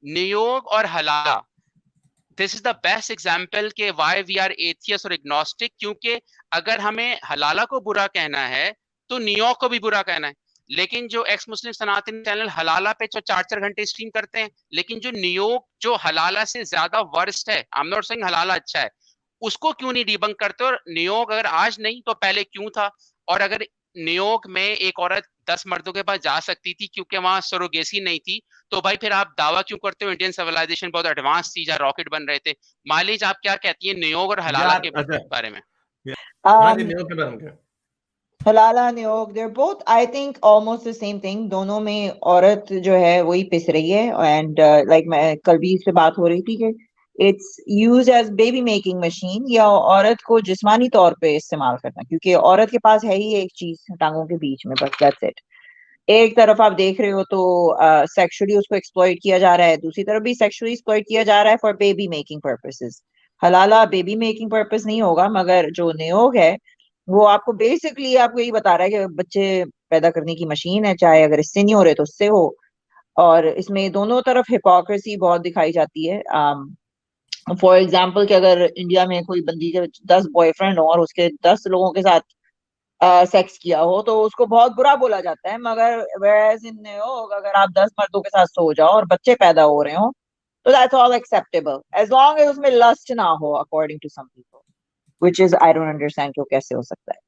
नियोग और हलाला, this is the best example के वाई वी आर एथियस्ट और इग्नोस्टिक, क्योंकि अगर हमें हलाला को बुरा कहना है तो नियोग को भी बुरा कहना है। लेकिन जो एक्स मुस्लिम सनातन चैनल हलाला पे जो 4-4 घंटे स्ट्रीम करते हैं, लेकिन जो नियोग जो हलाला से ज्यादा वर्स्ट है, आई एम नॉट सेइंग हलाला अच्छा है, उसको क्यों नहीं डिबंक करते? और नियोग अगर आज नहीं तो पहले क्यों था? और अगर नियोग में एक औरत 10 मर्दों के पास जा सकती थी क्योंकि वहां सरोगेसी नहीं थी, तो भाई फिर आप दावा क्यों करते हो इंडियन सिविलाइजेशन बहुत एडवांस थी, जहां रॉकेट बन रहे थे? मालिज, आप क्या कहती है नियोग और हलाला के बारे में? हाँ जी, नियोग के बारे में क्या? हलाला नियोग, they're both I think almost the same thing. दोनों में औरत जो है वही पिस रही है, एंड लाइक मैं कल भी इससे बात हो रही थी कि it's use as baby making machine, या औरत को जिस्मानी तौर पे इस्तेमाल करना, क्योंकि औरत के पास है ही एक चीज टांगों के बीच में, बस दैट्स इट। एक तरफ आप देख रहे हो तो सेक्सुअली उसको एक्सप्लॉइट किया जा रहा है, दूसरी तरफ भी सेक्सुअली एक्सप्लॉइट किया जा रहा है फॉर बेबी मेकिंग पर्पसेस। हलाला बेबी मेकिंग पर्पस नहीं होगा, मगर जो नियोग है वो आपको बेसिकली आपको यही बता रहा है कि बच्चे पैदा करने की मशीन है, चाहे अगर इससे नहीं हो रहे तो उससे हो। और इसमें दोनों तरफ हिपोक्रेसी बहुत दिखाई जाती है। फॉर एग्जाम्पल कि अगर इंडिया में कोई बंदी के 10 बॉयफ्रेंड हो और उसके 10 लोगों के साथ सेक्स किया हो तो उसको बहुत बुरा बोला जाता है, मगर whereas in योग अगर आप 10 मर्दों के साथ सो जाओ और बच्चे पैदा हो रहे हो तो that's all acceptable, as long as उसमें लस्ट ना हो, according to some people, which is I don't understand कि वो कैसे हो सकता है।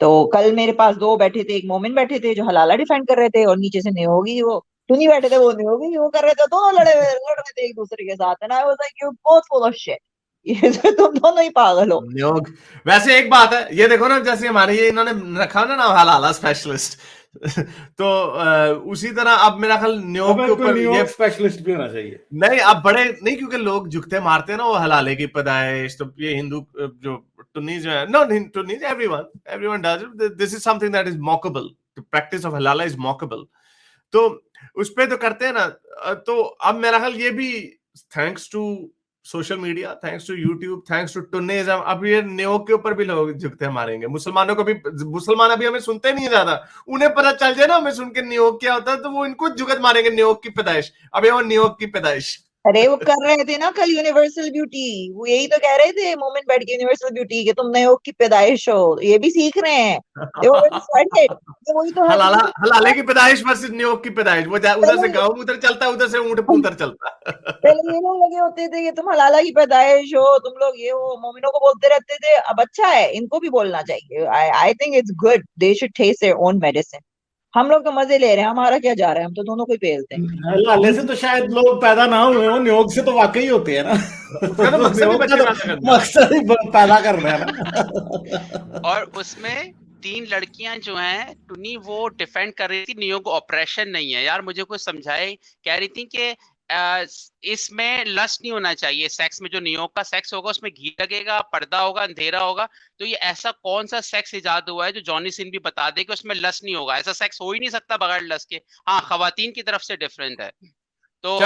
तो कल मेरे पास दो बैठे थे, एक मोमिन बैठे थे जो हलाला डिफेंड कर रहे थे, और नीचे से नियोगी वो टुनी बैठे थे, वो नियोगी वो कर रहे थे, दोनों लड़ रहे थे एक दूसरे के साथ, and I was like you both full of shit, ये तो तुम दोनों ही पागल हो। नियोग वैसे एक बात है, ये देखो ना, जैसे हमारे ये इन्होंने रखा ना नाम हलाला स्पेशलिस्ट तो उसी तरह अब मेरा ख्याल नियोग के ऊपर ये स्पेशलिस्ट भी होना चाहिए। नहीं, अब बड़े नहीं, क्योंकि लोग झुकते मारते हैं ना वो हलाले की पैदाइश, तो ये हिंदू जो टुन्नीज जो है, नो टुन्नीज, everyone does it, this is something that is mockable, the practice of हलाला इज मॉकेबल, तो उस पे तो करते हैं ना। तो अब मेरा ख्याल ये भी thanks to social media, thanks to YouTube, thanks to टुन्नीज, अब ये नियोग के ऊपर भी लोग झुकते मारेंगे। मुसलमानों को भी, मुसलमान अभी हमें सुनते नहीं ज्यादा, उन्हें पता चल जाए ना हमें सुन के नियोग क्या होता है तो वो इनको झुकत मारेंगे नियोग की पैदाइश। अब ये वो नियोग की पैदाइश, अरे वो कर रहे थे ना कल यूनिवर्सल ब्यूटी, वो यही तो कह रहे थे मोमेंट बैठ के यूनिवर्सल ब्यूटी के तुम नियोग की पैदाइश हो, ये भी सीख रहे हैं, वही तो हलाले की पैदाइश वर्सेस नियोग की पैदाइश, वो उधर से गांव उधर चलता है, उधर से ऊंट उधर चलता है। पहले ये लोग लगे होते थे कि तुम हलाला की पैदाइश हो, तुम लोग ये हो, मोमिनों को बोलते रहते थे, अब अच्छा है इनको भी बोलना चाहिए। I think it's good, they should taste their own medicine. हम लोग तो मजे ले रहे हैं, हमारा क्या जा रहा है, हम तो दोनों को ही पेलते हैं। हलाले से तो शायद लोग पैदा ना हुए हो, नियोग से तो वाकई होते हैं ना, उसका तो मकसद ही पैदा करना है ना। और उसमें 3 लड़कियां जो हैं टुनी, वो डिफेंड कर रही थी नियोग ऑपरेशन नहीं है। यार मुझे कुछ समझाए, कह रही थी कि इसमें लस्ट नहीं होना चाहिए, सेक्स में जो नियोग का सेक्स होगा उसमें घी लगेगा, पर्दा होगा, अंधेरा होगा, तो ये ऐसा कौन सा सेक्स इजाद हुआ है जो जॉनी सिन भी बता दे कि उसमें लस्ट नहीं होगा? ऐसा सेक्स हो ही नहीं सकता बगैर लस्ट के। हाँ, खवातीन की तरफ से डिफरेंट है। तो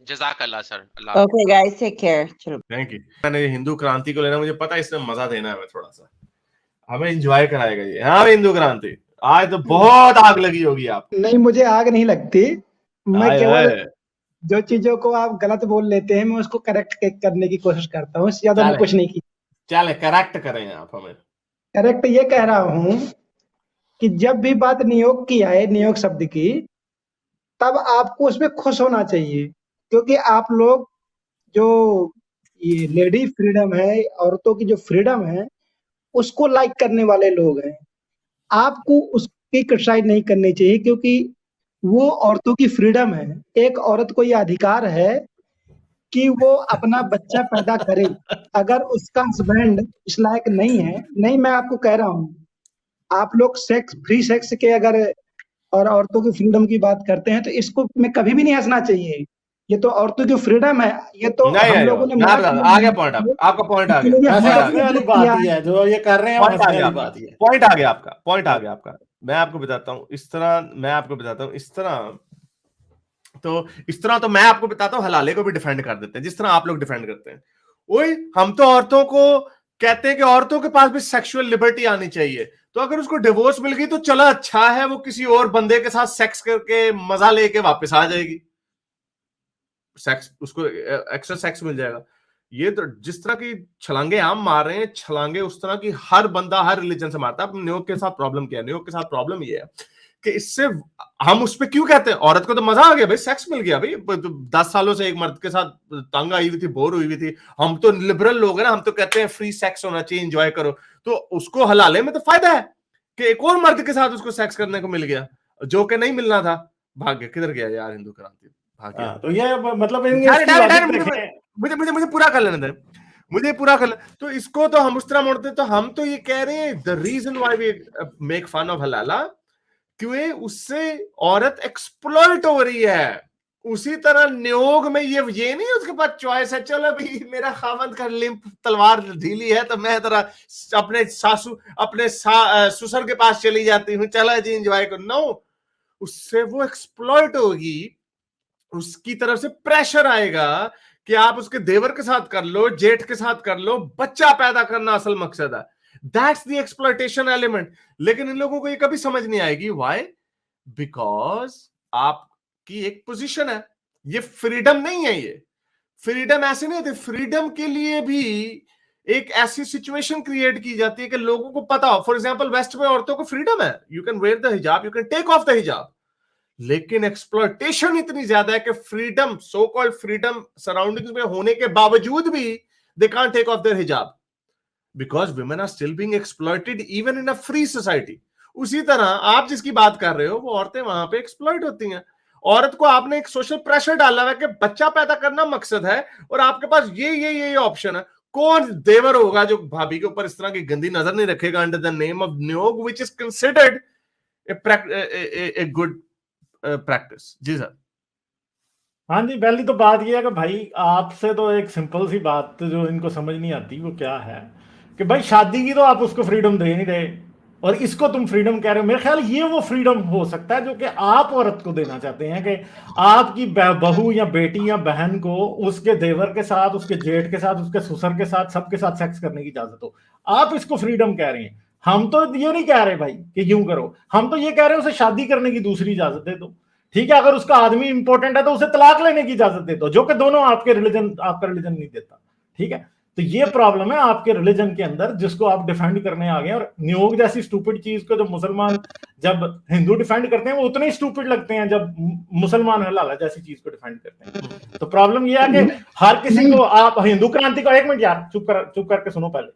जज़ाकल्लाह सर, अल्लाह। ओके गाइस, टेक केयर, चलो थैंक यू। मैंने हिंदू क्रांति को लेना, मुझे पता है इसमें मजा देना है, थोड़ा सा हमें एंजॉय कराएगा ये। हाँ हिंदू क्रांति, आज तो बहुत आग लगी होगी आपको। नहीं, मुझे आग नहीं लगती, मैं केवल जो चीजों को आप गलत बोल लेते हैं मैं उसको करेक्ट करने की कोशिश करता हूँ, इससे ज्यादा मैं कुछ नहीं की। चले करेक्ट करें आप हमें। करेक्ट ये कह रहा हूँ कि जब भी बात नियोग की आए, नियोग शब्द की, तब आपको उसमें खुश होना चाहिए, क्योंकि आप लोग जो ये लेडी फ्रीडम है, औरतों की जो फ्रीडम है, उसको लाइक करने वाले लोग हैं। आपको उसकी क्रिटिसाइज नहीं करनी चाहिए, क्योंकि वो औरतों की फ्रीडम है। एक औरत को यह अधिकार है कि वो अपना बच्चा पैदा करे, अगर उसका हस्बैंड इस लायक नहीं है। नहीं, मैं आपको कह रहा हूँ, आप लोग सेक्स, फ्री सेक्स के अगर और औरतों की फ्रीडम की बात करते हैं तो इसको में कभी भी नहीं हंसना चाहिए। ये तो औरतों की फ्रीडम है, ये तो हम लोगों ने आ गया पॉइंट, आपका पॉइंट आ गया, बात ही है जो ये कर रहे हैं, पॉइंट आ गया आपका, पॉइंट आ गया आपका। मैं आपको बताता हूँ इस तरह, तो इस तरह तो मैं आपको बताता हूँ, हलाले को भी डिफेंड कर देते हैं जिस तरह आप लोग डिफेंड करते हैं। ओए, हम तो औरतों को कहते हैं कि औरतों के पास भी सेक्सुअल लिबर्टी आनी चाहिए, तो अगर उसको डिवोर्स मिल गई तो चला अच्छा है, वो किसी और बंदे के साथ सेक्स करके मजा लेके वापस आ जाएगी। सेक्स, उसको एक्स्ट्रा सेक्स मिल जाएगा। ये तो जिस तरह की छलांगे आम मार रहे हैं, छलांगे उस तरह की हर बंदा हर रिलीजन से मारता है। अब न्यूयॉर्क के साथ प्रॉब्लम क्या है? न्यूयॉर्क के साथ प्रॉब्लम ये है कि इससे हम उस पर क्यों कहते हैं, औरत को तो मजा आ गया भाई, सेक्स मिल गया भाई, 10 सालों से एक मर्द के साथ तंग आई हुई थी, बोर हुई हुई थी। हम तो लिबरल लोग हैं ना, हम तो कहते हैं फ्री सेक्स होना चाहिए, एंजॉय करो। तो उसको हलाले में तो फायदा है कि एक और मर्द के साथ उसको सेक्स करने को मिल गया, जो कि नहीं मिलना था। भाग्य किधर गया यार हिंदू क्रांति, भाग्य। तो ये मतलब मुझे मुझे मुझे पूरा कर लेने दे, मुझे पूरा कर ले। तो इसको तो हम उस तरह मोड़ते, तो हम तो ये कह रहे हैं the reason why we make fun of हलाला, क्यों उससे औरत एक्सप्लॉइट हो रही है। उसी तरह नियोग में ये नहीं उसके पास चॉइस है, चलो भाई मेरा खावंद का लिंप तलवार ढीली है तो मैं जरा अपने सासू अपने ससुर के पास चली जाती हूँ, चला जी एंजॉय करो। नो, उससे वो एक्सप्लॉइट होगी, उसकी तरफ से प्रेशर आएगा कि आप उसके देवर के साथ कर लो, जेठ के साथ कर लो, बच्चा पैदा करना असल मकसद है। That's the exploitation element. लेकिन इन लोगों को ये कभी समझ नहीं आएगी। व्हाई? बिकॉज आपकी एक पोजीशन है, ये फ्रीडम नहीं है। ये फ्रीडम ऐसे नहीं होती। फ्रीडम के लिए भी एक ऐसी सिचुएशन क्रिएट की जाती है कि लोगों को पता हो। फॉर एग्जाम्पल वेस्ट में औरतों को फ्रीडम है, यू कैन वेयर द हिजाब, you can take off the हिजाब। लेकिन एक्सप्लॉइटेशन इतनी ज्यादा है कि freedom, so called freedom surroundings में होने के बावजूद भी they can't take off their हिजाब, because women are still being exploited even in a free society. उसी तरह आप जिसकी बात कर रहे हो वो औरतें वहां पे एक्सप्लॉइट होती हैं। औरत को आपने एक सोशल प्रेशर डाला हुआ है कि बच्चा पैदा करना मकसद है और आपके पास ये ऑप्शन है। कौन देवर होगा जो भाभी के ऊपर इस तरह की गंदी नजर नहीं रखेगा अंडर द नेम ऑफ नियोग, which is considered a good practice. जी सर। हाँ जी, पहली तो बात ये है कि भाई आपसे तो एक सिंपल सी बात जो इनको समझ नहीं आती वो क्या है कि भाई शादी की तो आप उसको फ्रीडम दे नहीं रहे और इसको तुम फ्रीडम कह रहे हो। मेरे ख्याल ये वो फ्रीडम हो सकता है जो कि आप औरत को देना चाहते हैं कि आपकी बहू या बेटी या बहन को उसके देवर के साथ, उसके जेठ के साथ, उसके ससुर के साथ, सबके साथ सेक्स करने की इजाजत हो। आप इसको फ्रीडम कह रहे हैं। हम तो ये नहीं कह रहे भाई कि यूं करो, हम तो ये कह रहे हैं उसे शादी करने की दूसरी इजाजत दे दो। ठीक है, अगर उसका आदमी इंपॉर्टेंट है तो उसे तलाक लेने की इजाजत दे दो, जो कि दोनों आपका रिलीजन नहीं देता। ठीक है, तो ये प्रॉब्लम है आपके रिलीजन के अंदर जिसको आप डिफेंड करने आ गए। और नियोग जैसी स्टूपिड चीज को जब मुसलमान, जब हिंदू डिफेंड करते हैं वो उतने ही स्टूपिड लगते हैं जब मुसलमान हलाला जैसी चीज को डिफेंड करते हैं। तो प्रॉब्लम ये है कि हर किसी को आप हिंदू क्रांति को, एक मिनट यार चुप करके सुनो पहले।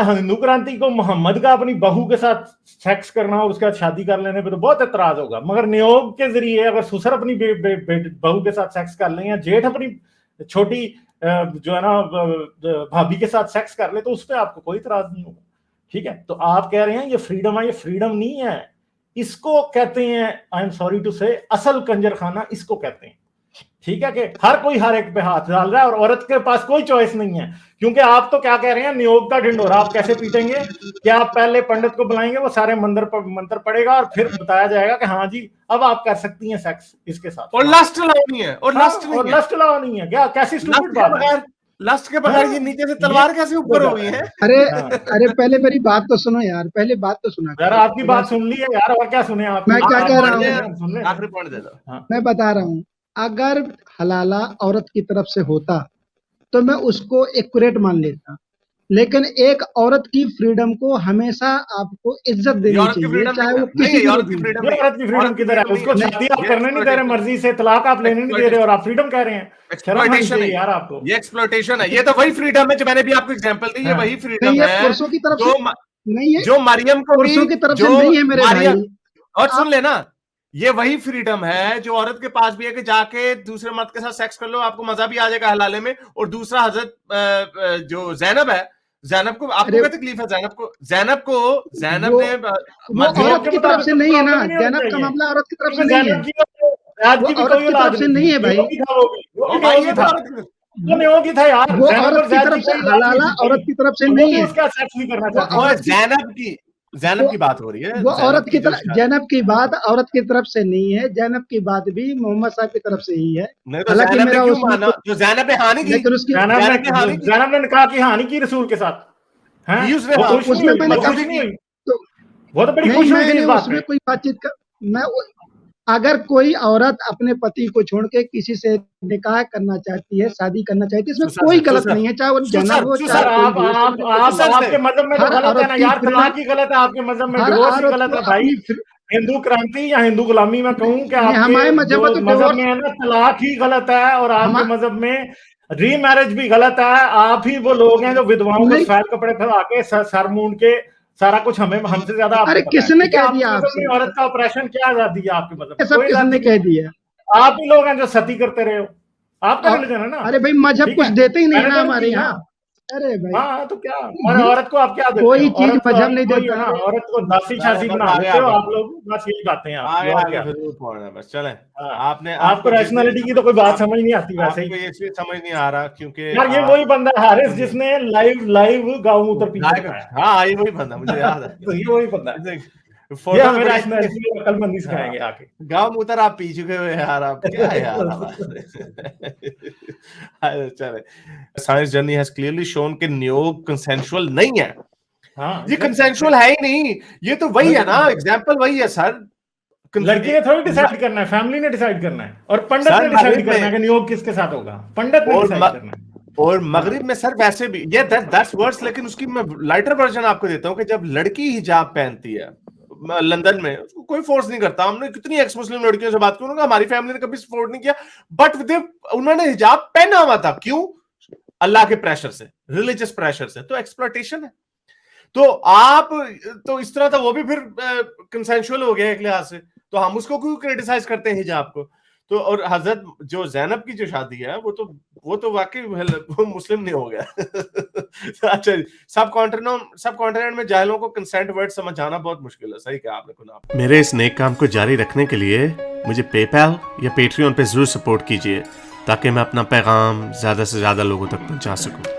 हिंदू क्रांति को मोहम्मद का अपनी बहू के साथ सेक्स करना और उसके बाद शादी कर लेने पे तो बहुत एतराज होगा, मगर नियोग के जरिए अगर ससुर अपनी बहू के साथ सेक्स कर ले या जेठ अपनी छोटी जो है ना भाभी के साथ सेक्स कर ले तो उस पर आपको कोई इतराज नहीं होगा। ठीक है, तो आप कह रहे हैं ये फ्रीडम है, ये फ्रीडम नहीं है। इसको कहते हैं, आई एम सॉरी टू से, असल कंजर खाना इसको कहते हैं। ठीक है, कि हर कोई हर एक पे हाथ डाल रहा है और औरत के पास कोई चॉइस नहीं है। क्योंकि आप तो क्या कह रहे हैं, नियोग का ढिंढोरा आप कैसे पीटेंगे? क्या आप पहले पंडित को बुलाएंगे, वो सारे मंत्र पड़ेगा और फिर बताया जाएगा कि हाँ जी अब आप कर सकती हैं सेक्स इसके साथ, और लस्ट लानी है, और लस्ट लानी है। क्या कैसी स्टूपिड बात है? लस्ट के बगैर ये नीचे से तलवार कैसे ऊपर हो गई है? अरे पहले मेरी बात तो सुनो यार, पहले बात तो सुना यार। आपकी बात सुन ली है यार, और क्या सुने आप? मैं क्या कह रहा हूँ, आखिरी पॉइंट दे दो। मैं बता रहा हूँ, अगर हलाला औरत की तरफ से होता तो मैं उसको एक्यूरेट मान लेता, लेकिन एक औरत की फ्रीडम को हमेशा आपको इज्जत देनी चाहिए, चाहे वो किसी औरत की फ्रीडम किधर है? उसको शादी आप करने नहीं दे रहे मर्जी से, तलाक आप लेने नहीं दे रहे और आप फ्रीडम कह रहे हैं। एक्सप्लॉइटेशन है यार, आपको ये एक्सप्लॉइटेशन है। ये तो वही फ्रीडम है जो मैंने भी आपको एग्जांपल दी, ये वही फ्रीडम है पुरुषों की तरफ से नहीं है, जो मरियम को पुरुषों की तरफ से नहीं है मेरे भाई। और सुन लेना, ये वही फ्रीडम है जो औरत के पास भी है कि जाके दूसरे मर्द के साथ सेक्स कर लो, आपको मजा भी आ जाएगा हलाले में। और दूसरा हजरत जो जैनब है, जैनब को आपको क्या तकलीफ है? जैनब ने औरत की तरफ से नहीं है ना, जैनब का मामला औरत की तरफ से नहीं है, औरत की तरफ से नहीं है भाई, वो नियोगी था यार, वो औरत की तरफ से, हलाला औरत की तरफ से नहीं है, उसका सेक्स नहीं करना चाहता। और जैनब की बात हो रही है, वो औरत की तरफ, जैनब की बात औरत की तरफ से नहीं है, जैनब की बात भी मोहम्मद साहब की तरफ से ही है। हालांकि मेरा जो जैनब ने हानि की, जैनब ने निकाह की हानि की रसूल के साथ, उसमें मैंने वो तो बड़ी खुश हुई थी इस बात में, कोई बातचीत कर, मैं अगर कोई औरत अपने पति को छोड़ के किसी से निकाह करना चाहती है, शादी करना चाहती है, इसमें सुसर कोई सर, गलत सुसर, नहीं है, चाहे वो सुसर, जनाब हो सुसर, चाहे सर कोई आप भी हो, आप इसमें सुसर कोई गलत नहीं है। से आपके मजहब में तो हर गलत है औरत ना की यार, तलाक फ्रीडम, ही गलत है आपके मजहब में, हर डिवोर्स ही औरत गलत को है भाई। अपनी हिंदू क्रांति या हिंदू गुलामी में कहूँ कि नहीं, आपके हमारे मजहब में जो तो मजहब डिवोर्स, में है ना तलाक ही गलत है, और आपके हम मजहब में रीमैरिज भी गलत है। आप ही वो लोग हैं जो विधवाओं को नहीं, सफेद कपड़े फैला के सर मूंड के सारा कुछ हमें हमसे ज्यादा अरे आपको पता है, किसने ठीक है। कह आपके दिया मजहब में आपसे, औरत का ऑपरेशन क्या आजादी है आपके मजहब ये में? सब कोई किसने आजादी कह नहीं है। दिया? आप ही लोग हैं जो सती करते रहे हो, आपका और रिलीजन है ना, अरे भाई मजहब ठीक कुछ है। देते ही नहीं है मैंने ना तो नहीं हमारे की, हाँ यहाँ। अरे भाई हाँ तो क्या, और औरत को आप क्या देते कोई हो? चीज औरत तो मजहब नहीं वही है देता। ना, औरत को दासी चले शासी बस बना आगे देते हो आगे आप लोग, बस यही बातें हैं आपकी, आगे और आगे क्या। फिर पहुंचना है बस। चले हाँ, आपने आपको जिस दिन रैशनैलिटी की तो कोई बात समझ नहीं आती वैसे आपको ही। ये चीज समझ नहीं आ रहा क्योंकि यार ये आप वही बंदा है हारिस सुनिए, जिसने लाइव गाँव मूत्र पी के गाय का दिखाया। हाँ ये वही बंदा मुझे याद है। तो ये वही बंदा है, देख, ये फोटो तो हमें बड़ी अच्छी है। रैशनैलिटी और अक्लमंदी हाँ सिखाएंगे आके। गाँव मुतर आप पी चुके हुए यार, आप क्या है यार चले science journey has clearly shown कि नियोग कंसेंसुअल नहीं है। हाँ ये कंसेंसुअल है ही नहीं, ये तो वही है ना, एग्जाम्पल वही है सर। लड़की ने थोड़ी डिसाइड करना है, फैमिली ने डिसाइड करना है, और पंडित सर ने डिसाइड मगरिब करना है कि में नियोग किसके साथ होगा, पंडित ने और डिसाइड करना है। और हाँ मगरिब में सर वैसे भी ये दैट्स वर्स, लेकिन उसकी मैं लाइटर वर्जन आपको देता हूँ कि जब लड़की हिजाब पहनती है लंदन में, उसको कोई फोर्स नहीं करता। हमने कितनी एक्स मुस्लिम लड़कियों से बात की, हमारी फैमिली ने कभी सपोर्ट नहीं किया, बट उन्होंने हिजाब पहना हुआ था। क्यों? अल्लाह के प्रेशर से, रिलीजियस प्रेशर से। तो एक्सप्लॉयटेशन है। तो आप तो इस तरह था, वो भी फिर कंसेंसुअल हो गया एक लिहाज से, तो हम उसको क्यों क्रिटिसाइज करते हैं हिजाब को? तो और हजरत जो ज़ैनब की जो शादी है वो तो वाकई वो मुस्लिम नहीं हो गया। अच्छा, सब कॉन्टिनेंट में जाहिलों को कंसेंट वर्ड समझाना बहुत मुश्किल है। सही कहा आपने खुदा। मेरे इस नेक काम को जारी रखने के लिए मुझे पेपैल या पेट्रियन पे जरूर सपोर्ट कीजिए, ताकि मैं अपना पैगाम ज्यादा से ज्यादा लोगों तक पहुंचा सकूं।